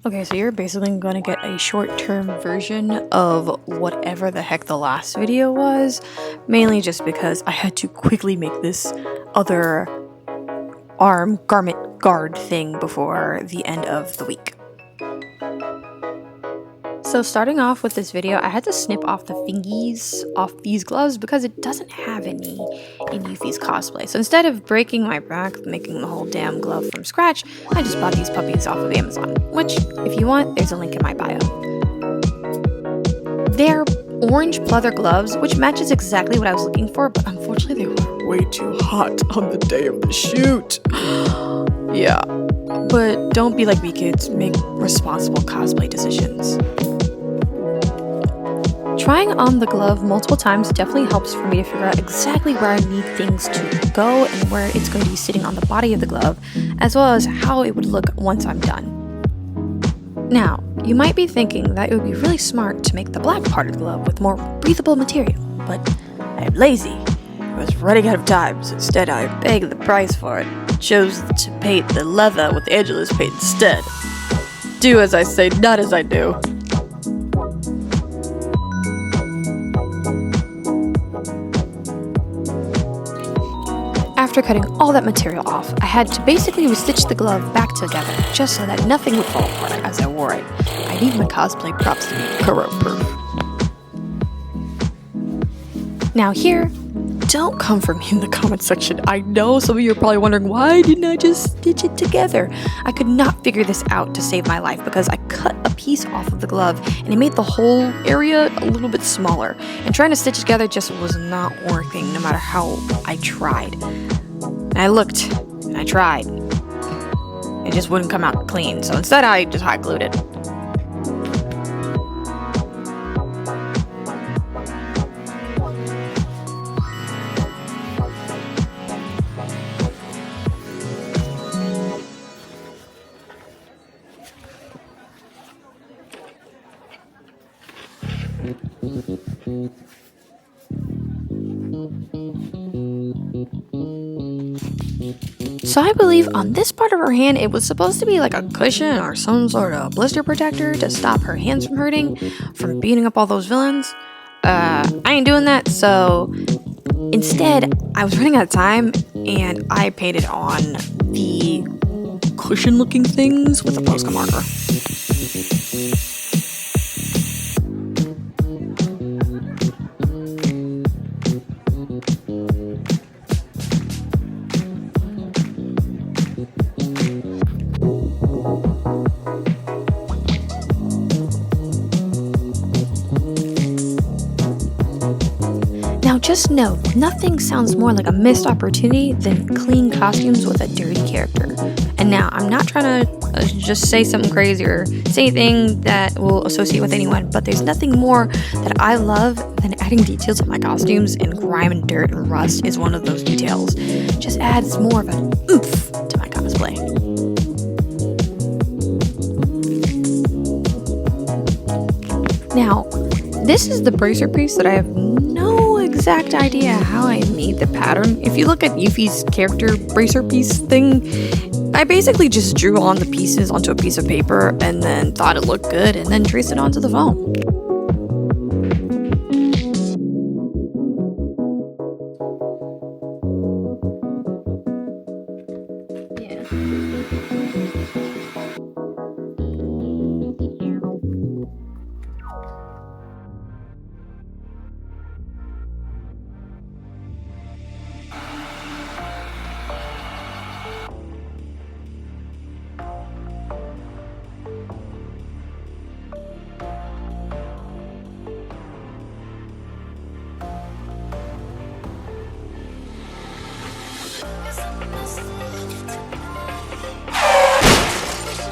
Okay, so you're basically going to get a short-term version of whatever the heck the last video was, mainly just because I had to quickly make this other garment guard thing before the end of the week. So starting off with this video, I had to snip off the fingies off these gloves because it doesn't have any in Yuffie's cosplay. So instead of breaking my back making the whole damn glove from scratch, I just bought these puppies off of Amazon, which, if you want, there's a link in my bio. They're orange pleather gloves, which matches exactly what I was looking for, but unfortunately they were way too hot on the day of the shoot. Yeah, but don't be like me, kids. Make responsible cosplay decisions. Trying on the glove multiple times definitely helps for me to figure out exactly where I need things to go and where it's going to be sitting on the body of the glove, as well as how it would look once I'm done. Now, you might be thinking that it would be really smart to make the black part of the glove with more breathable material, but I'm lazy. I was running out of time, so instead I begged the price for it and chose to paint the leather with Angela's paint instead. Do as I say, not as I do. After cutting all that material off, I had to basically restitch the glove back together just so that nothing would fall apart as I wore it. I need my cosplay props to be corrode-proof. Now here, don't come for me in the comment section. I know some of you are probably wondering, why didn't I just stitch it together? I could not figure this out to save my life because I cut a piece off of the glove and it made the whole area a little bit smaller. And trying to stitch it together just was not working no matter how I tried. And I looked, and I tried. It just wouldn't come out clean, so instead I just hot glued it. So I believe on this part of her hand, it was supposed to be like a cushion or some sort of blister protector to stop her hands from hurting from beating up all those villains. I ain't doing that, so instead, I was running out of time and I painted on the cushion-looking things with a Posca marker. Now just know, nothing sounds more like a missed opportunity than clean costumes with a dirty character. And now, I'm not trying to just say something crazy or say anything that will associate with anyone, but there's nothing more that I love than adding details of my costumes, and grime and dirt and rust is one of those details. Just adds more of an oomph to my cosplay. Now, this is the bracer piece that I have no exact idea how I made the pattern. If you look at Yuffie's character bracer piece thing, I basically just drew on the pieces onto a piece of paper and then thought it looked good and then traced it onto the foam.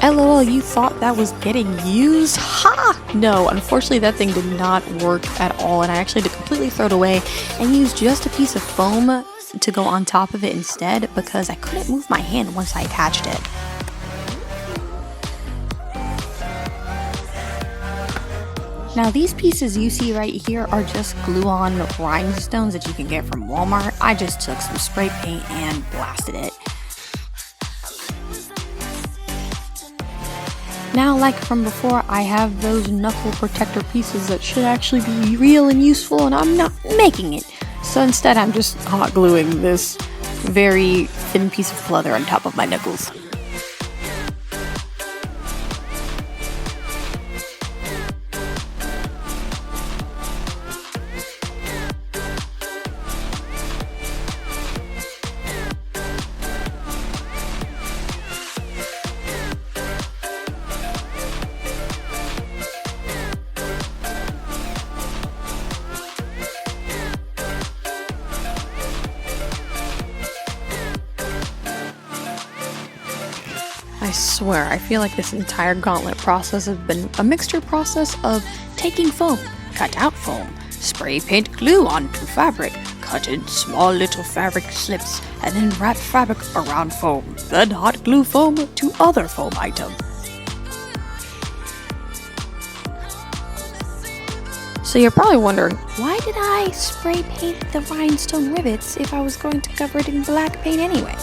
LOL, you thought that was getting used? Ha! No, unfortunately that thing did not work at all, and I actually had to completely throw it away and use just a piece of foam to go on top of it instead because I couldn't move my hand once I attached it. Now these pieces you see right here are just glue-on rhinestones that you can get from Walmart. I just took some spray paint and blasted it. Now, like from before, I have those knuckle protector pieces that should actually be real and useful, and I'm not making it. So instead, I'm just hot gluing this very thin piece of leather on top of my knuckles. I swear, I feel like this entire gauntlet process has been a mixture process of taking foam, cut out foam, spray paint glue onto fabric, cut in small little fabric slips, and then wrap fabric around foam, then hot glue foam to other foam item. So you're probably wondering, why did I spray paint the rhinestone rivets if I was going to cover it in black paint anyway?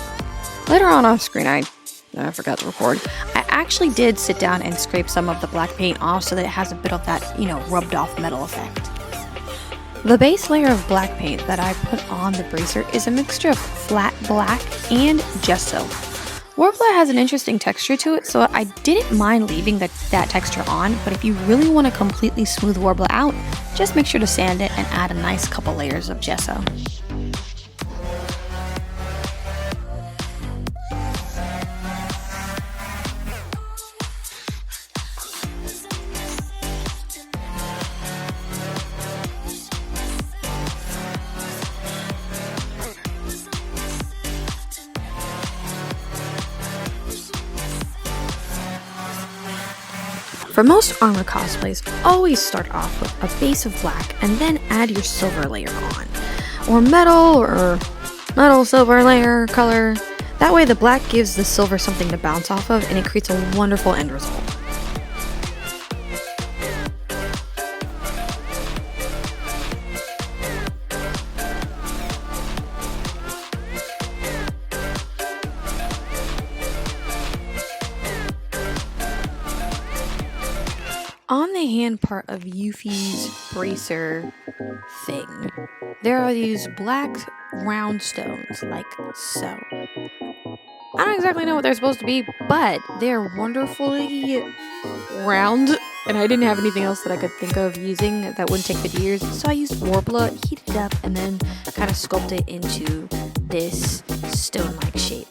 Later on off screen, I forgot to record. I actually did sit down and scrape some of the black paint off so that it has a bit of that, rubbed off metal effect. The base layer of black paint that I put on the bracer is a mixture of flat black and gesso. Warbler has an interesting texture to it, so I didn't mind leaving that texture on, but if you really want to completely smooth Warbler out, just make sure to sand it and add a nice couple layers of gesso. For most armor cosplays, always start off with a base of black and then add your silver layer on. Or metal silver layer color. That way the black gives the silver something to bounce off of and it creates a wonderful end result. On the hand part of Yuffie's bracer thing, there are these black round stones, like so. I don't exactly know what they're supposed to be, but they're wonderfully round, and I didn't have anything else that I could think of using that wouldn't take the gears, so I used Warbler, heated it up, and then kind of sculpted it into this stone-like shape.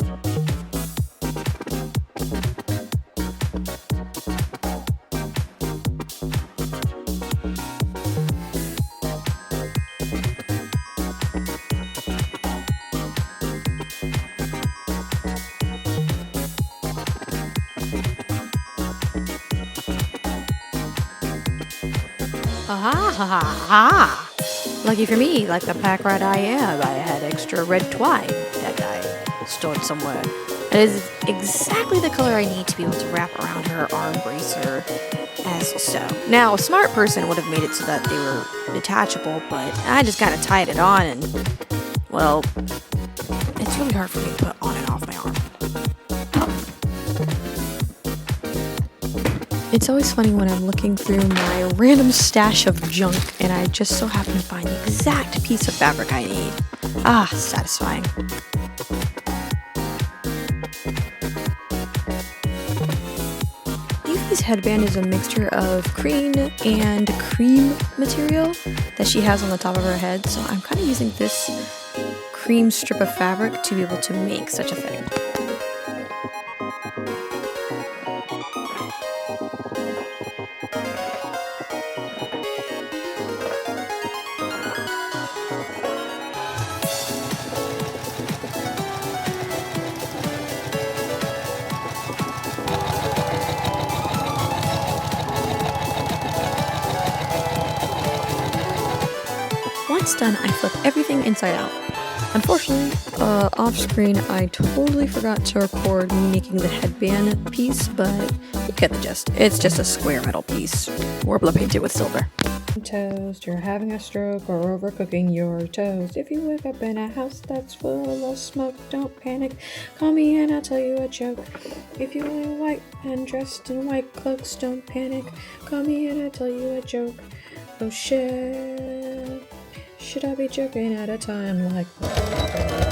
Ha ha ha! Lucky for me, like the pack rat I am, I had extra red twine that I stored somewhere. It is exactly the color I need to be able to wrap around her arm bracer as so. Now, a smart person would have made it so that they were detachable, but I just kind of tied it on and, well, it's really hard for me to put on and off my arm. It's always funny when I'm looking through my random stash of junk and I just so happen to find the exact piece of fabric I need. Ah, satisfying. Yuffie's headband is a mixture of cream and cream material that she has on the top of her head, so I'm kind of using this cream strip of fabric to be able to make such a thing. Once done, I flip everything inside out. Unfortunately, off screen, I totally forgot to record me making the headband piece, but you get the gist. It's just a square metal piece, Warbler painted with silver. Toast, you're having a stroke or overcooking your toast. If you wake up in a house that's full of smoke, don't panic. Call me and I'll tell you a joke. If you wear white and dressed in white cloaks, don't panic. Call me and I'll tell you a joke. Oh shit, should I be joking at a time like that?